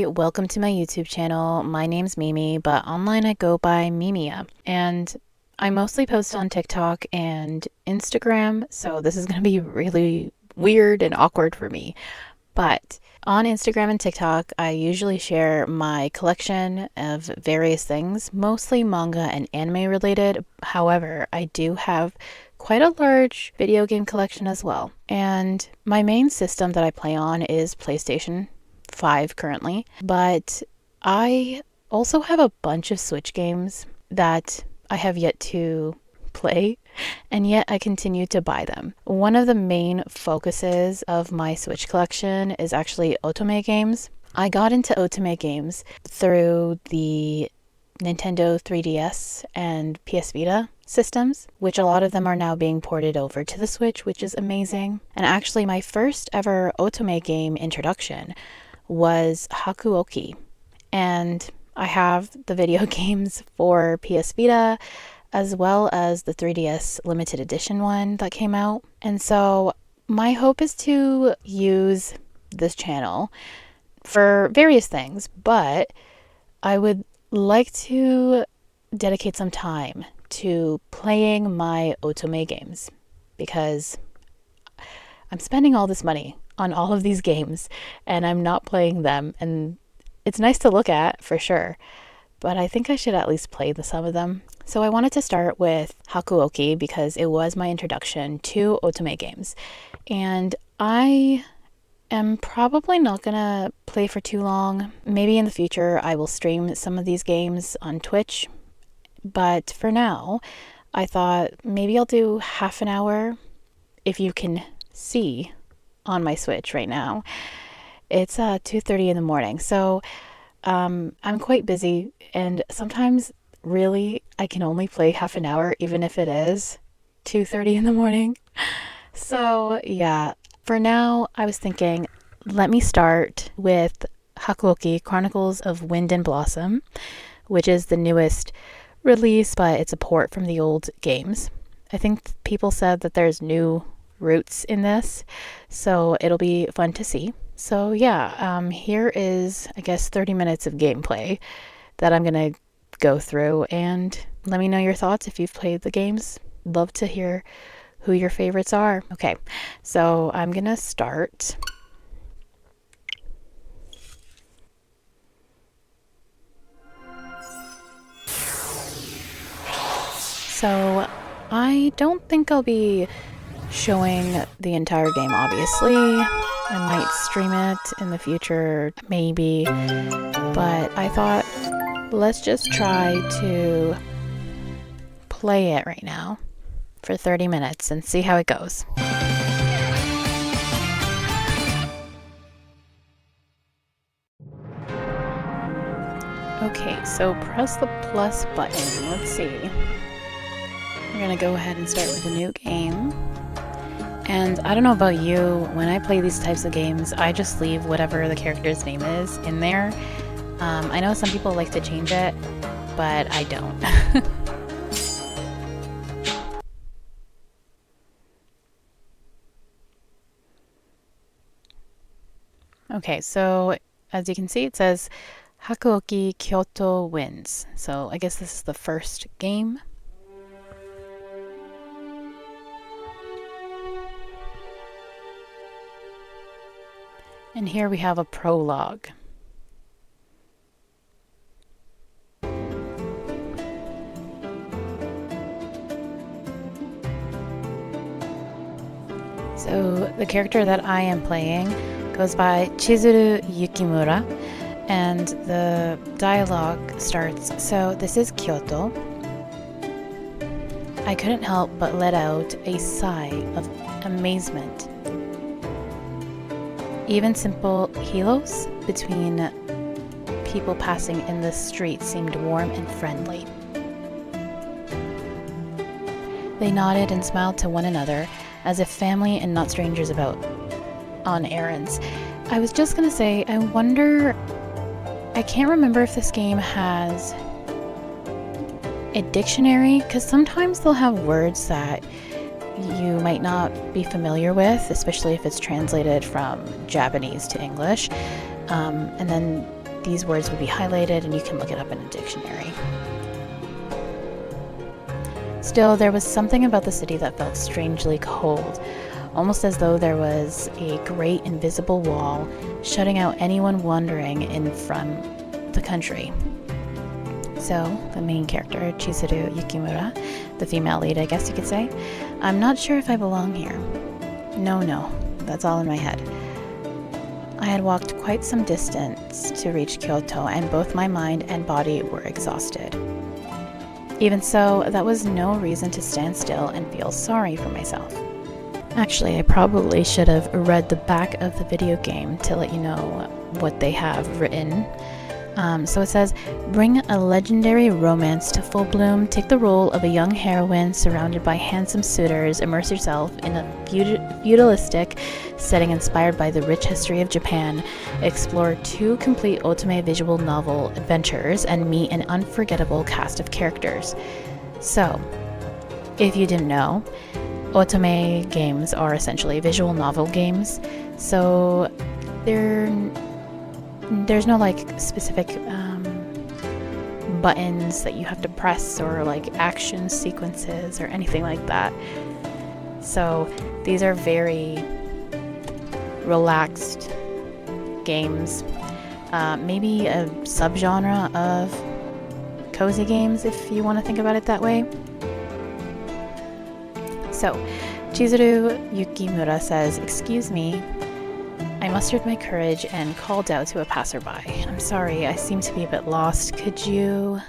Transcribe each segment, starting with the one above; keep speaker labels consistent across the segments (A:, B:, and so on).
A: everybody, welcome to my YouTube channel. My name's Mimi, but online I go by Mimia, and I mostly post on TikTok and Instagram, so this is going to be really weird and awkward for me. But on Instagram and TikTok, I usually share my collection of various things, mostly manga and anime related. However, I do have quite a large video game collection as well. And my main system that I play on is PlayStation 5 currently, but I also have a bunch of Switch games that I have yet to play, and yet I continue to buy them. One of the main focuses of my Switch collection is actually Otome games. I got into Otome games through the Nintendo 3DS and PS Vita systems, which a lot of them are now being ported over to the Switch, which is amazing. And actually my first ever Otome game introduction was Hakuoki, and I have the video games for PS Vita as well as the 3DS limited edition one that came out. And so my hope is to use this channel for various things, but I would like to dedicate some time to playing my Otome games because I'm spending all this money on all of these games and I'm not playing them, and it's nice to look at for sure, but I think I should at least play some of them. So I wanted to start with Hakuoki because it was my introduction to Otome games, and I am probably not gonna play for too long. Maybe in the future I will stream some of these games on Twitch, but for now I thought maybe I'll do half an hour. If you can see on my Switch right now, it's 2:30 in the morning, so I'm quite busy, and sometimes really I can only play half an hour even if it is 2:30 in the morning. So yeah, for now I was thinking, let me start with Hakuoki Chronicles of Wind and Blossom, which is the newest release, but it's a port from the old games. I think people said that there's new roots in this, so it'll be fun to see. So yeah, here is, I guess, 30 minutes of gameplay that I'm gonna go through, and let me know your thoughts if you've played the games. Love to hear who your favorites are. Okay, so I'm gonna start. So I don't think I'll be showing the entire game, obviously. I might stream it in the future, maybe, but I thought let's just try to play it right now for 30 minutes and see how it goes. Okay, so press the plus button. Let's see. We're gonna go ahead and start with a new game. And I don't know about you, when I play these types of games, I just leave whatever the character's name is in there. I know some people like to change it, but I don't. Okay, so as you can see, it says Hakuoki Kyoto Winds. So I guess this is the first game. And here we have a prologue. So the character that I am playing goes by Chizuru Yukimura, and the dialogue starts, so this is Kyoto. I couldn't help but let out a sigh of amazement. Even simple halos between people passing in the street seemed warm and friendly. They nodded and smiled to one another, as if family and not strangers about on errands. I was just gonna say, I wonder, I can't remember if this game has a dictionary, because sometimes they'll have words that you might not be familiar with, especially if it's translated from Japanese to English. And then these words would be highlighted and you can look it up in a dictionary. Still, there was something about the city that felt strangely cold, almost as though there was a great invisible wall shutting out anyone wandering in from the country. So, the main character, Chizuru Yukimura, the female lead, I guess you could say, I'm not sure if I belong here. No, that's all in my head. I had walked quite some distance to reach Kyoto, and both my mind and body were exhausted. Even so, that was no reason to stand still and feel sorry for myself. Actually, I probably should have read the back of the video game to let you know what they have written. So it says, bring a legendary romance to full bloom, take the role of a young heroine surrounded by handsome suitors, immerse yourself in a feudalistic setting inspired by the rich history of Japan, explore 2 complete Otome visual novel adventures, and meet an unforgettable cast of characters. So, if you didn't know, Otome games are essentially visual novel games, so there's no like specific buttons that you have to press or like action sequences or anything like that. So these are very relaxed games, maybe a subgenre of cozy games if you want to think about it that way. So Chizuru Yukimura says, "Excuse me." I mustered my courage and called out to a passerby. I'm sorry, I seem to be a bit lost. Could you...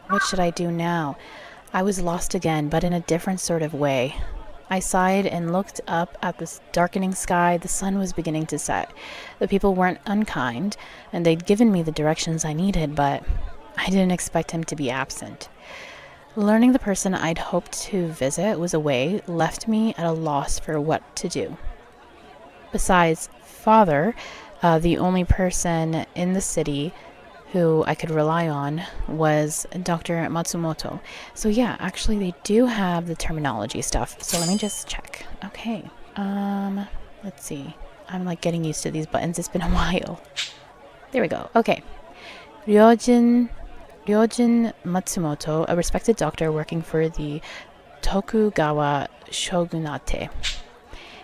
A: What should I do now? I was lost again, but in a different sort of way. I sighed and looked up at the darkening sky. The sun was beginning to set. The people weren't unkind, and they'd given me the directions I needed, but I didn't expect him to be absent. Learning the person I'd hoped to visit was away left me at a loss for what to do. Besides father, the only person in the city who I could rely on was Dr. Matsumoto. So yeah, actually they do have the terminology stuff. So let me just check. Okay. Let's see. I'm like getting used to these buttons. It's been a while. There we go. Okay. Ryojin Matsumoto, a respected doctor working for the Tokugawa shogunate.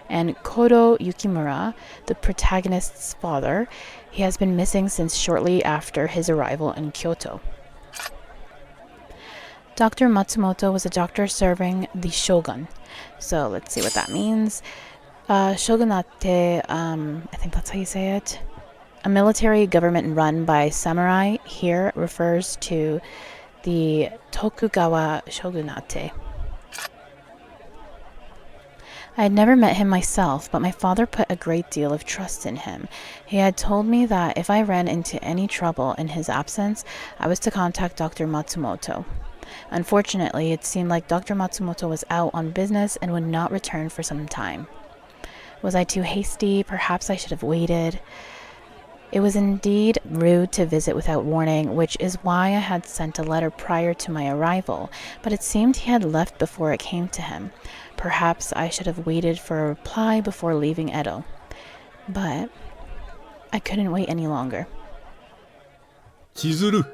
A: And Kodo Yukimura, the protagonist's father. He has been missing since shortly after his arrival in Kyoto. Dr. Matsumoto was a doctor serving the shogun. So let's see what that means. Shogunate, I think that's how you say it. A military government run by samurai here refers to the Tokugawa shogunate. I had never met him myself, but my father put a great deal of trust in him. He had told me that if I ran into any trouble in his absence, I was to contact Dr. Matsumoto. Unfortunately, it seemed like Dr. Matsumoto was out on business and would not return for some time. Was I too hasty? Perhaps I should have waited. It was indeed rude to visit without warning, which is why I had sent a letter prior to my arrival, but it seemed he had left before it came to him. Perhaps I should have waited for a reply before leaving Edo. But I couldn't wait any longer.
B: Chizuru.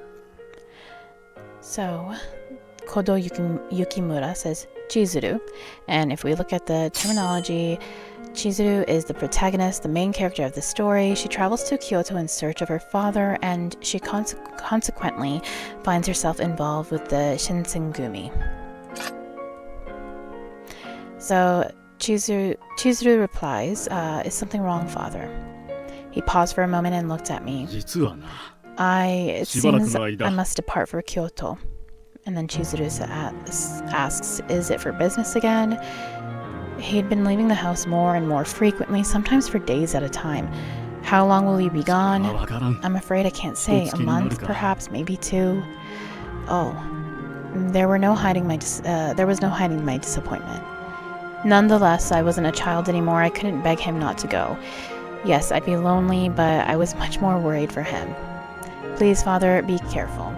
A: So, Kodo Yukimura says Chizuru, and if we look at the terminology, Chizuru is the protagonist, the main character of the story. She travels to Kyoto in search of her father, and she consequently finds herself involved with the Shinsengumi. So Chizuru replies, is something wrong, father? He paused for a moment and looked at me. It seems I must depart for Kyoto. And then Chizuru asks, is it for business again? He'd been leaving the house more and more frequently, sometimes for days at a time. How long will you be gone? I'm afraid I can't say. A month, perhaps, maybe 2. Oh, there was no hiding my disappointment. Nonetheless, I wasn't a child anymore. I couldn't beg him not to go. Yes, I'd be lonely, but I was much more worried for him. Please, father, be careful.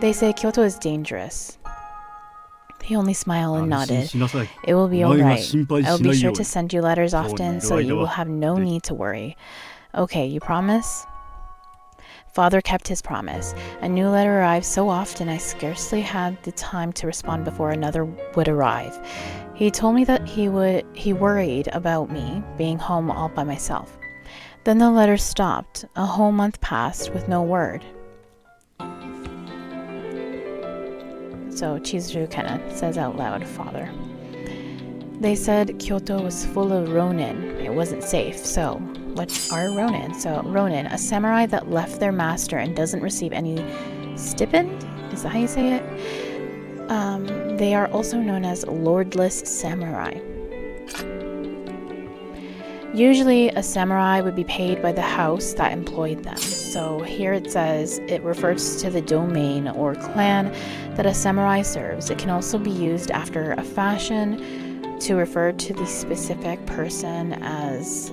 A: They say Kyoto is dangerous. He only smiled and
B: 安心
A: nodded.
B: しなさい。
A: It will be
B: お前が
A: alright.
B: 心配
A: I will
B: し
A: be
B: ない
A: sure
B: よう
A: to
B: に。
A: send you letters
B: 今日に
A: often
B: いる
A: so that you
B: 間
A: will
B: は
A: have no
B: で
A: need to worry. Okay, you promise? Father kept his promise. A new letter arrived so often I scarcely had the time to respond before another would arrive. He told me that he worried about me being home all by myself. Then the letter stopped. A whole month passed with no word. So Chizuru kind of says out loud, Father. They said Kyoto was full of ronin. It wasn't safe. So, what are ronin? So, ronin, a samurai that left their master and doesn't receive any stipend? Is that how you say it? They are also known as lordless samurai. Usually, a samurai would be paid by the house that employed them. So here it says it refers to the domain or clan that a samurai serves. It can also be used after a fashion to refer to the specific person as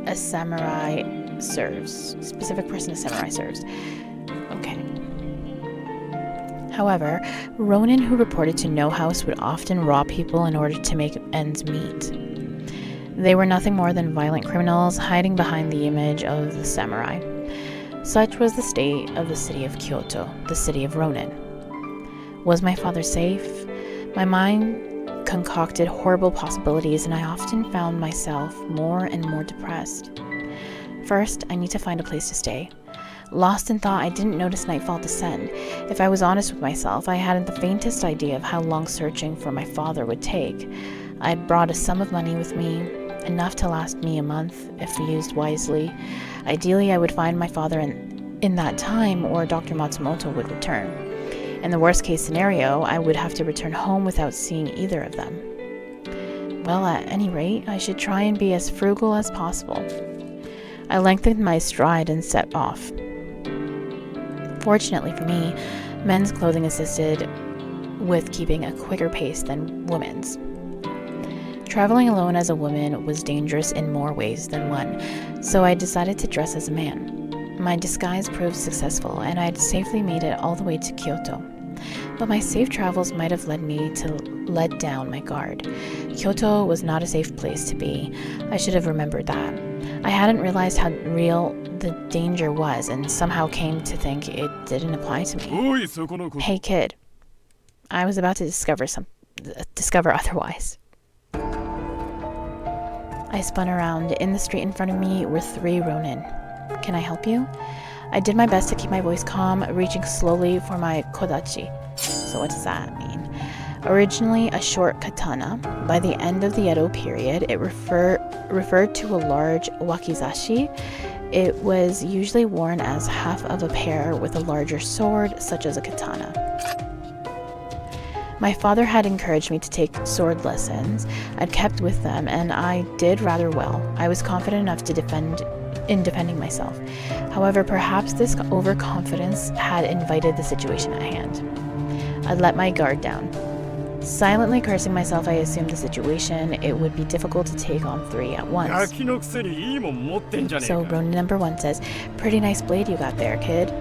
A: a samurai serves. Okay. However, ronin who reported to no house would often rob people in order to make ends meet. They were nothing more than violent criminals hiding behind the image of the samurai. Such was the state of the city of Kyoto, the city of ronin. Was my father safe? My mind concocted horrible possibilities, and I often found myself more and more depressed. First, I need to find a place to stay. Lost in thought, I didn't notice nightfall descend. If I was honest with myself, I hadn't the faintest idea of how long searching for my father would take. I had brought a sum of money with me, enough to last me a month if used wisely. Ideally, I would find my father in that time, or Dr. Matsumoto would return. In the worst case scenario, I would have to return home without seeing either of them. Well, at any rate, I should try and be as frugal as possible. I lengthened my stride and set off. Fortunately for me, men's clothing assisted with keeping a quicker pace than women's. Traveling alone as a woman was dangerous in more ways than one, so I decided to dress as a man. My disguise proved successful, and I had safely made it all the way to Kyoto. But my safe travels might have led me to let down my guard. Kyoto was not a safe place to be. I should have remembered that. I hadn't realized how real the danger was, and somehow came to think it didn't apply to me. Hey kid, I was about to discover otherwise. I spun around. In the street in front of me were 3 ronin. Can I help you? I did my best to keep my voice calm, reaching slowly for my kodachi. So what does that mean? Originally a short katana, by the end of the Edo period, it referred to a large wakizashi. It was usually worn as half of a pair with a larger sword, such as a katana. My father had encouraged me to take sword lessons. I'd kept with them, and I did rather well. I was confident enough to defending myself. However, perhaps this overconfidence had invited the situation at hand. I'd let my guard down. Silently cursing myself, I assumed the situation. It would be difficult to take on 3 at once. So Ronin number 1 says, "Pretty nice blade you got there, kid."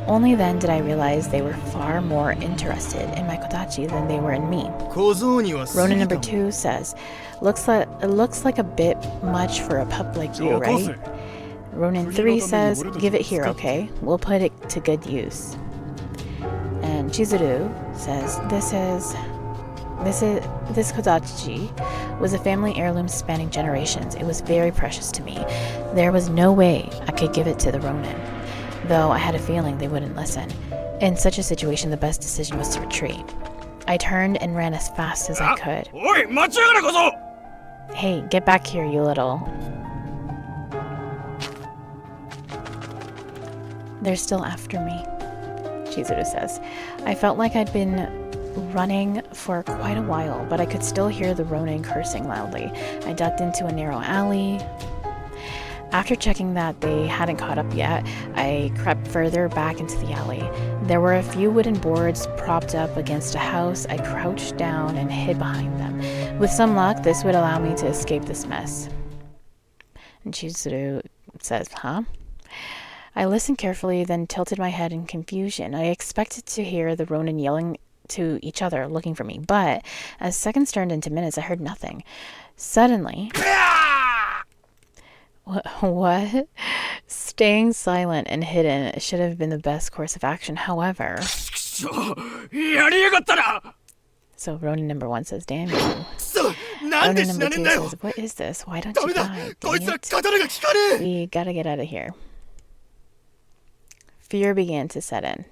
A: Only then did I realize they were far more interested in my kodachi than they were in me. Ronin number 2 says, it looks like a bit much for a pup like you, right? Ronin 3 says, "Give it here, okay? We'll put it to good use." And Chizuru says, This kodachi was a family heirloom spanning generations. It was very precious to me. There was no way I could give it to the ronin, though I had a feeling they wouldn't listen. In such a situation, the best decision was to retreat. I turned and ran as fast as I could. Hey, get back here, you little... They're still after me, Chizuru says. I felt like I'd been running for quite a while, but I could still hear the ronin cursing loudly. I ducked into a narrow alley. After checking that they hadn't caught up yet, I crept further back into the alley. There were a few wooden boards propped up against a house. I crouched down and hid behind them. With some luck, this would allow me to escape this mess. And Chizuru says, huh? I listened carefully, then tilted my head in confusion. I expected to hear the ronin yelling to each other looking for me. But as seconds turned into minutes, I heard nothing. Suddenly... What? Staying silent and hidden should have been the best course of action. However... So Ronin number 1 says, damn you. Ronin number 2 says, what is this? Why don't you die? Dang it. We gotta get out of here. Fear began to set in.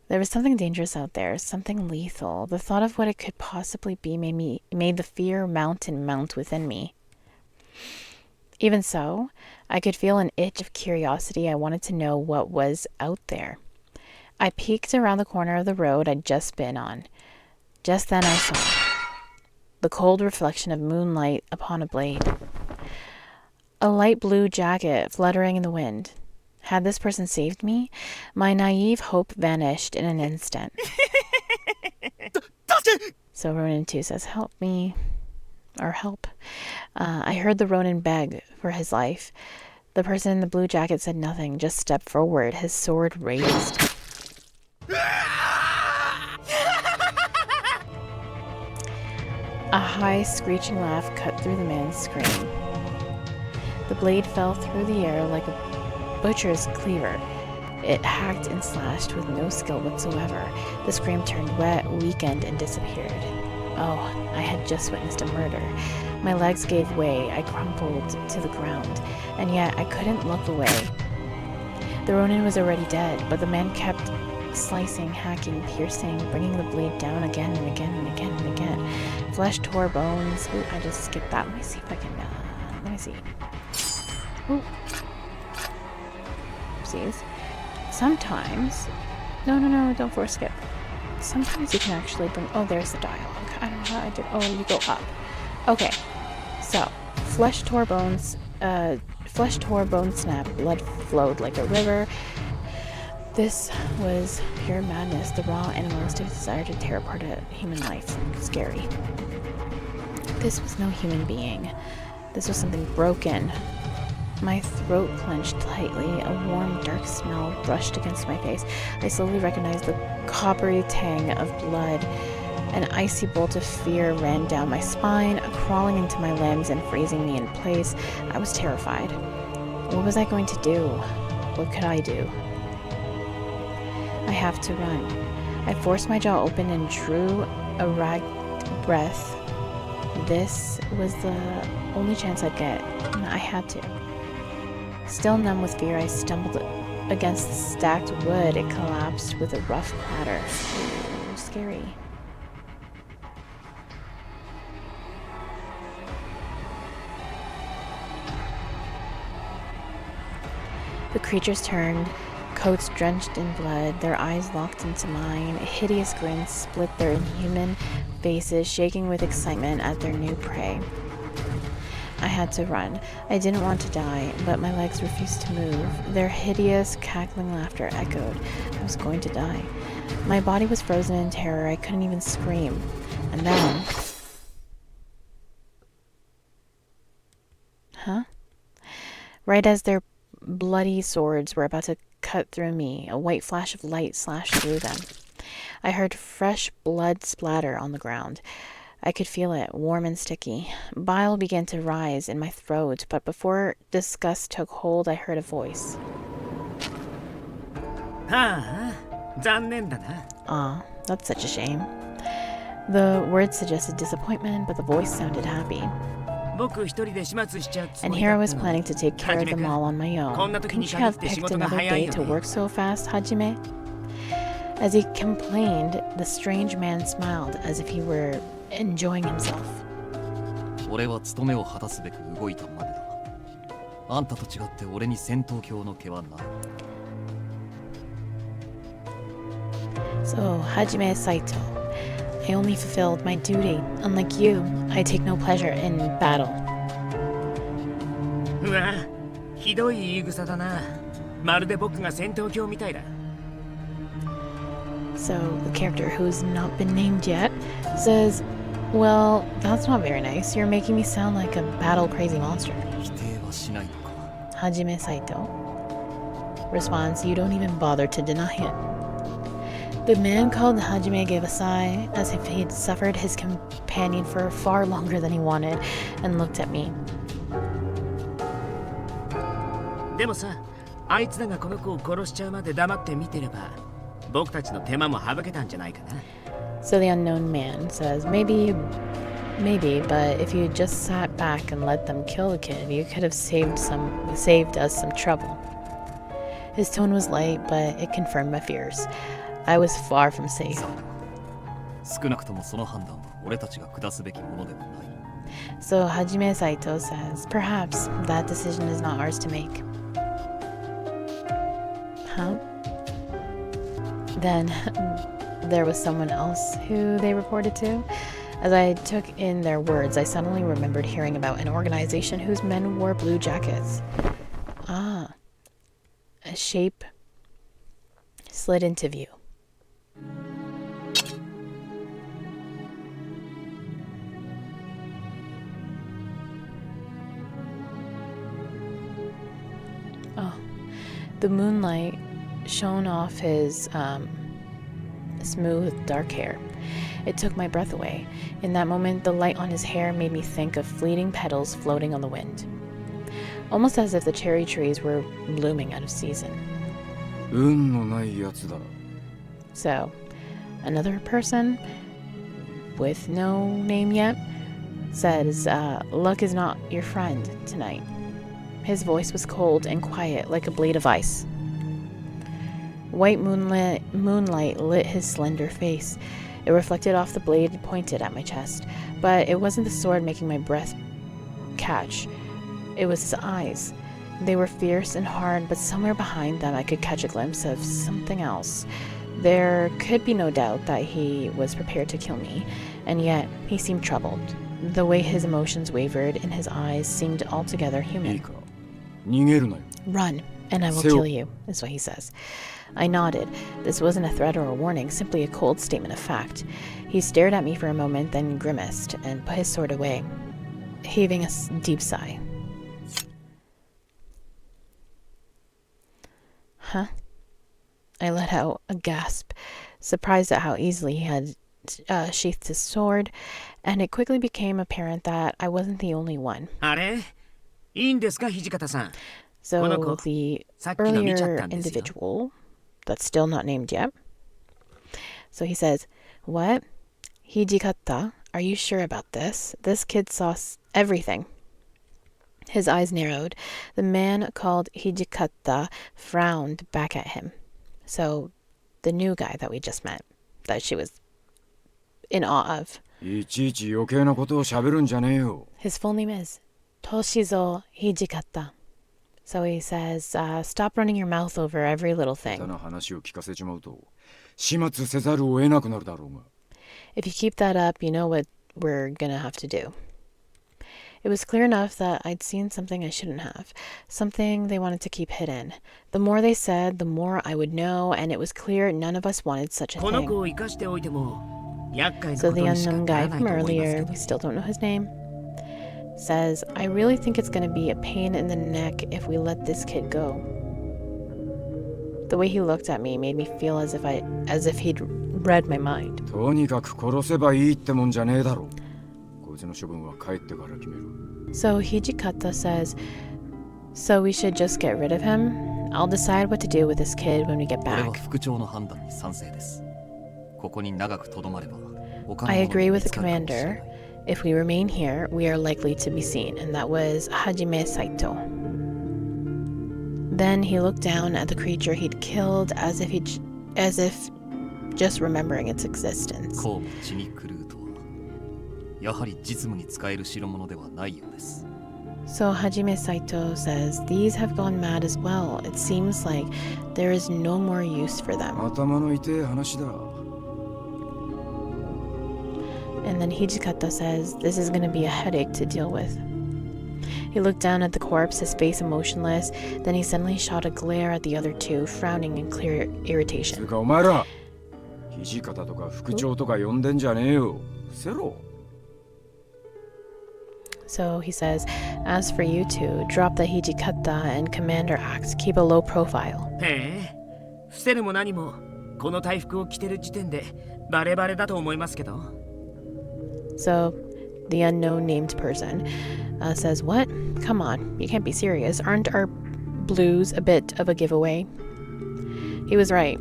A: There was something dangerous out there, something lethal. The thought of what it could possibly be made the fear mount within me. Even so, I could feel an itch of curiosity. I wanted to know what was out there. I peeked around the corner of the road I'd just been on. Just then I saw the cold reflection of moonlight upon a blade. A light blue jacket fluttering in the wind. Had this person saved me? My naive hope vanished in an instant. So Ronin 2 says, help me. Or help. I heard the Ronin beg for his life. The person in the blue jacket said nothing, just stepped forward, his sword raised. A high, screeching laugh cut through the man's scream. The blade fell through the air like a butcher's cleaver. It hacked and slashed with no skill whatsoever. The scream turned wet, weakened, and disappeared. Oh, I had just witnessed a murder. My legs gave way. I crumpled to the ground, and yet I couldn't look away. The Ronin was already dead, but the man kept slicing, hacking, piercing, bringing the blade down again and again and again and again. Flesh tore bones. Ooh, I just skipped that. Let me see if I can, let me see. Ooh. Oopsies. Sometimes, no, don't force skip. Sometimes you can actually bring, oh, there's the dialogue. I don't know how I did, oh, you go up. Okay, so, flesh tore, bone snapped, blood flowed like a river. This was pure madness, the raw animalistic desire to tear apart a human life. Scary. This was no human being. This was something broken. My throat clenched tightly. A warm, dark smell brushed against my face. I slowly recognized the coppery tang of blood. An icy bolt of fear ran down my spine, crawling into my limbs and freezing me in place. I was terrified. What was I going to do? What could I do? I have to run. I forced my jaw open and drew a ragged breath. This was the only chance I'd get. I had to. Still numb with fear, I stumbled against the stacked wood. It collapsed with a rough clatter. Ooh, scary. The creatures turned, coats drenched in blood, their eyes locked into mine. A hideous grin split their inhuman faces, shaking with excitement at their new prey. I had to run. I didn't want to die, but my legs refused to move. Their hideous, cackling laughter echoed. I was going to die. My body was frozen in terror. I couldn't even scream. And then... Huh? Right as their bloody swords were about to cut through me, a white flash of light slashed through them. I heard fresh blood splatter on the ground. I could feel it, warm and sticky. Bile began to rise in my throat, but before disgust took hold, I heard a voice. Aw, that's such a shame. The words suggested disappointment, but the voice sounded happy. And here I was planning to take care of them all on my own. Couldn't you have picked another day to work so fast, Hajime? As he complained, the strange man smiled as if he were enjoying himself. So Hajime Saito, I only fulfilled my duty. Unlike you, I take no pleasure in battle. So the character who's not been named yet says, well, that's not very nice. You're making me sound like a battle-crazy monster. Hajime Saito responds, you don't even bother to deny it. The man called Hajime gave a sigh, as if he'd suffered his companion for far longer than he wanted, and looked at me.
B: でもさ、あいつらがこの子を殺しちゃうまで黙って見てれば、僕たちの手間も省けたんじゃないかな。
A: So the unknown man says, maybe, but if you just sat back and let them kill the kid, you could have saved us some trouble. His tone was light, but it confirmed my fears. I was far from safe.
C: 少なくともその判断は俺たちが下すべきものではない。
A: So Hajime Saito says, perhaps that decision is not ours to make. Huh? Then there was someone else who they reported to. As I took in their words, I suddenly remembered hearing about an organization whose men wore blue jackets. Ah. A shape slid into view. Oh. The moonlight shone off his smooth, dark hair. It took my breath away. In that moment, the light on his hair made me think of fleeting petals floating on the wind. Almost as if the cherry trees were blooming out of season. So, another person, with no name yet, says, luck is not your friend tonight. His voice was cold and quiet, like a blade of ice. White moonlight lit his slender face. It reflected off the blade pointed at my chest, but it wasn't the sword making my breath catch. It was his eyes. They were fierce and hard, but somewhere behind them I could catch a glimpse of something else. There could be no doubt that he was prepared to kill me, and yet he seemed troubled. The way his emotions wavered in his eyes seemed altogether human. Run, and I will kill you, is what he says. I nodded. This wasn't a threat or a warning, simply a cold statement of fact. He stared at me for a moment, then grimaced and put his sword away, heaving a deep sigh. Huh? I let out a gasp, surprised at how easily he had sheathed his sword, and it quickly became apparent that I wasn't the only one. So the earlier individual, that's still not named yet. So he says, what? Hijikata? Are you sure about this? This kid saw everything. His eyes narrowed. The man called Hijikata frowned back at him. So the new guy that we just met, that she was in awe of. His full name is Toshizo Hijikata. So he says, stop running your mouth over every little thing. If you keep that up, you know what we're gonna have to do. It was clear enough that I'd seen something I shouldn't have, something they wanted to keep hidden. The more they said, the more I would know, and it was clear none of us wanted such a thing. So the unknown guy from earlier, we still don't know his name, says, I really think it's going to be a pain in the neck if we let this kid go. The way he looked at me made me feel as if he'd read my mind. So Hijikata says, so we should just get rid of him? I'll decide what to do with this kid when we get back. I agree with the commander. If we remain here, we are likely to be seen, and that was Hajime Saito. Then he looked down at the creature he'd killed as if just remembering its existence. So Hajime Saito says, these have gone mad as well. It seems like there is no more use for them. And then Hijikata says, this is going to be a headache to deal with. He looked down at the corpse, his face emotionless. Then he suddenly shot a glare at the other two, frowning in clear irritation. So he says, as for you two, drop the Hijikata and Commander Axe. Keep a low profile.
B: この大服を着てる時点でバレバレだと思いますけど。
A: So, the unknown named person says, What? Come on, you can't be serious. Aren't our blues a bit of a giveaway? He was right.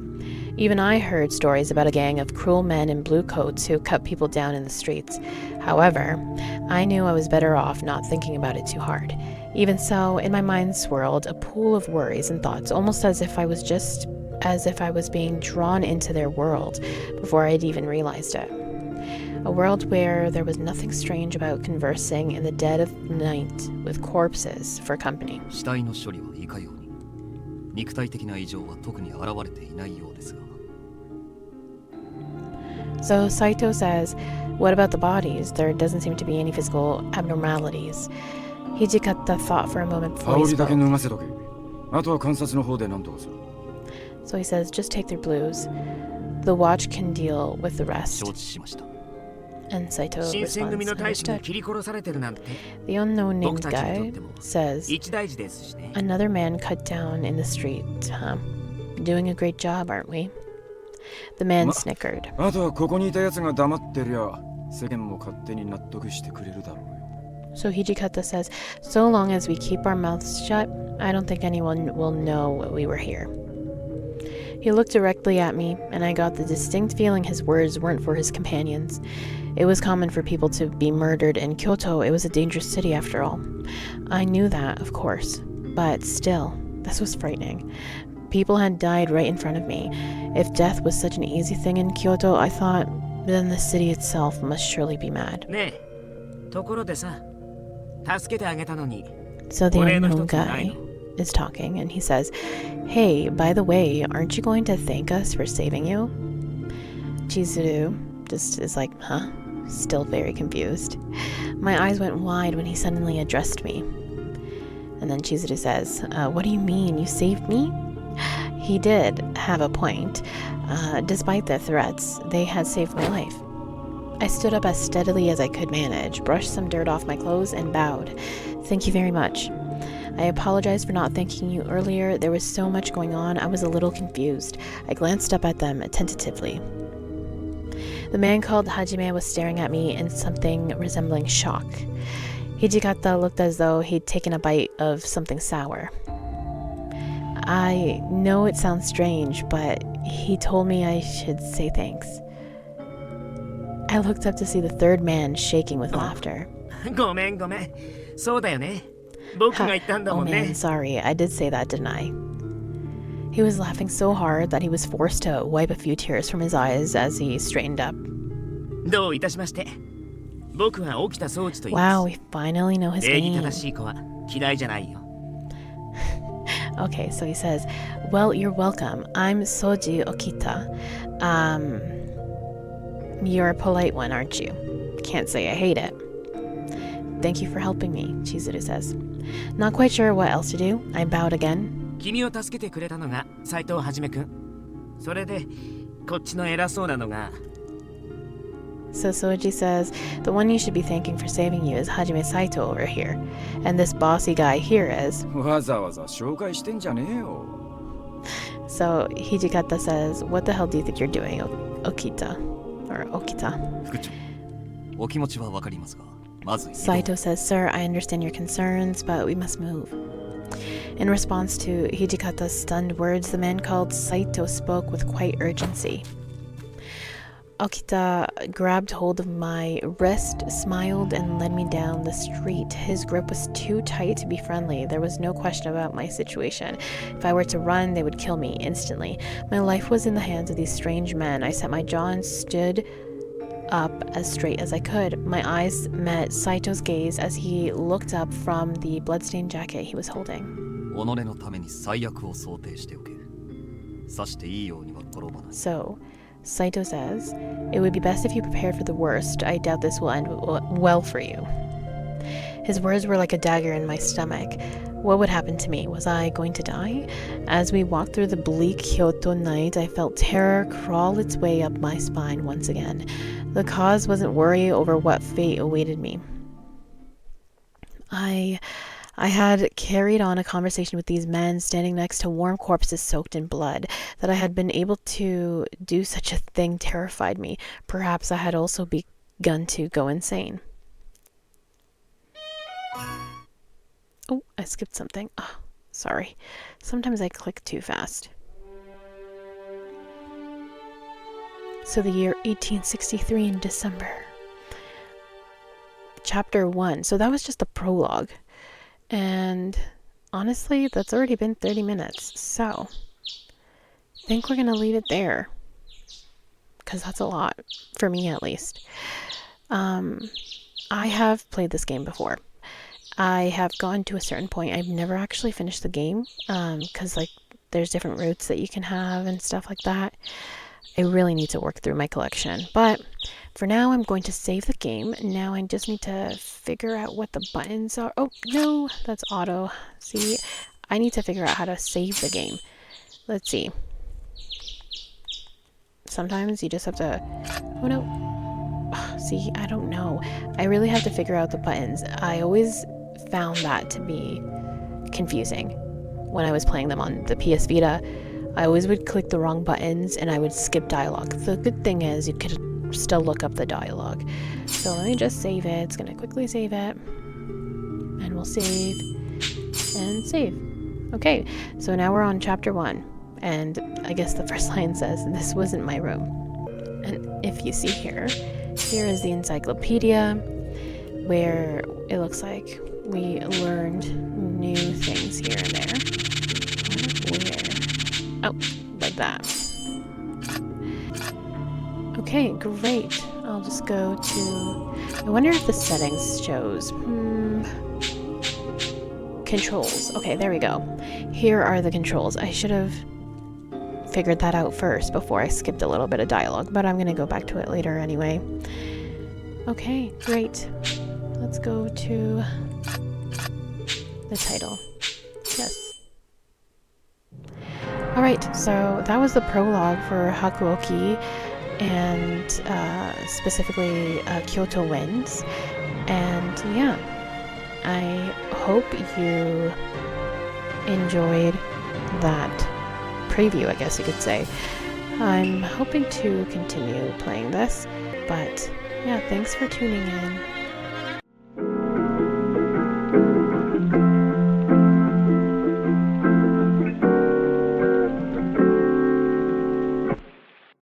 A: Even I heard stories about a gang of cruel men in blue coats who cut people down in the streets. However, I knew I was better off not thinking about it too hard. Even so, in my mind swirled a pool of worries and thoughts, almost as if I was being drawn into their world before I'd even realized it. A world where there was nothing strange about conversing in the dead of night with corpses for company.
C: 死体の処理はいかように。肉体的な異常は特に現れていないようですが。
A: So Saito says, What about the bodies? There doesn't seem to be any physical abnormalities. Hijikata thought for a moment before he spoke. So he says, Just take their blues. The watch can deal with the rest.
C: 承知しました。
A: And Saito
B: 新選組
A: responds,
B: の大使に
A: Understood.
B: 切り殺されてるなんて
A: The unknown
B: 僕
A: named
B: たちにとっ
A: guy
B: ても
A: says,
B: 一大事ですしね。
A: Another man cut down in the street, huh? Doing a great job, aren't we? The man snickered.
D: あとはここにいたやつが黙ってりゃ世間も勝手に納得してくれるだろうよ。
A: So Hijikata says, So long as we keep our mouths shut, I don't think anyone will know we were here. He looked directly at me, and I got the distinct feeling his words weren't for his companions. It was common for people to be murdered in Kyoto. It was a dangerous city after all. I knew that, of course, but still, this was frightening. People had died right in front of me. If death was such an easy thing in Kyoto, I thought, then the city itself must surely be mad.
B: ねえ、ところでさ、助けてあげたのに。
A: So the
B: お礼の
A: unknown
B: 一つもないの。
A: guy is talking, and he says, Hey, by the way, aren't you going to thank us for saving you? Chizuru just is like, huh? Still very confused. My eyes went wide when he suddenly addressed me. And then Chizuru says, What do you mean? You saved me? He did have a point. Despite their threats, they had saved my life. I stood up as steadily as I could manage, brushed some dirt off my clothes, and bowed. Thank you very much. I apologize for not thanking you earlier. There was so much going on, I was a little confused. I glanced up at them tentatively. The man called Hajime was staring at me in something resembling shock. Hijikata looked as though he'd taken a bite of something sour. I know it sounds strange, but he told me I should say thanks. I looked up to see the third man shaking with laughter.
B: ごめんごめん。そうだよね。僕が言ったんだ
A: Oh
B: もんね。
A: man, sorry, I did say that, didn't I? He was laughing so hard that he was forced to wipe a few tears from his eyes as he straightened up.
B: どういたしまして。僕は沖田総司と言いま
A: Wow,
B: す。
A: we finally know his
B: 礼儀
A: name.
B: 正しい子は嫌いじゃないよ。
A: Okay, so he says, Well, you're welcome. I'm Soji Okita. You're a polite one, aren't you? Can't say I hate it. Thank you for helping me, Chizuru says. Not quite sure what else to do. I bowed again.
B: 君を助けてくれたのが斉藤はじめくん。それでこっちの偉そうなのが。
A: So Soji says, The one you should be thanking for saving you is Hajime Saito over here. And this bossy guy here is...
D: わざわざ紹介してんじゃねえよ。
A: So Hijikata says, What the hell do you think you're doing, Okita? Or Okita?
C: 副長、お気持ちはわかりますが、まず移動。
A: Saito says, Sir, I understand your concerns, but we must move. In response to Hijikata's stunned words, the man called Saito spoke with quite urgency. Okita grabbed hold of my wrist, smiled, and led me down the street. His grip was too tight to be friendly. There was no question about my situation. If I were to run, they would kill me instantly. My life was in the hands of these strange men. I set my jaw and stood up as straight as I could. My eyes met Saito's gaze as he looked up from the bloodstained jacket he was holding.
C: 己のために最悪を想定しておけ。さしていいようには転ばない。
A: So, Saito says, It would be best if you prepared for the worst. I doubt this will end well for you. His words were like a dagger in my stomach. What would happen to me? Was I going to die? As we walked through the bleak Kyoto night, I felt terror crawl its way up my spine once again. The cause wasn't worry over what fate awaited me. I I had carried on a conversation with these men standing next to warm corpses soaked in blood. That I had been able to do such a thing terrified me. Perhaps I had also begun to go insane. Oh, I skipped something. Oh, sorry. Sometimes I click too fast. So the year 1863 in December. Chapter 1. So that was just the prologue. And honestly, that's already been 30 minutes. So I think we're going to leave it there. Because that's a lot. For me, at least. I have played this game before. I have gotten to a certain point. I've never actually finished the game. Because, like, there's different routes that you can have and stuff like that. I really need to work through my collection. But for now, I'm going to save the game. Now I just need to figure out what the buttons are. Oh, no, that's auto. See, I need to figure out how to save the game. Let's see. Sometimes you just have to... Oh, no. See, I don't know. I really have to figure out the buttons. I always found that to be confusing when I was playing them on the PS Vita. I always would click the wrong buttons and I would skip dialogue. The good thing is you could still look up the dialogue. So let me just save it. It's going to quickly save it. And we'll save and save. Okay, so now we're on chapter 1. And I guess the first line says, "This wasn't my room." And if you see here is the encyclopedia where it looks like we learned new things here and there. Where? Oh, like that. Okay, great. I'll just go to... I wonder if the settings shows. Controls. Okay, there we go. Here are the controls. I should have figured that out first before I skipped a little bit of dialogue, but I'm going to go back to it later anyway. Okay, great. Let's go to the title. Yes. Alright, so that was the prologue for Hakuoki and specifically Kyoto Winds. And yeah, I hope you enjoyed that preview, I guess you could say. I'm hoping to continue playing this, but yeah, thanks for tuning in.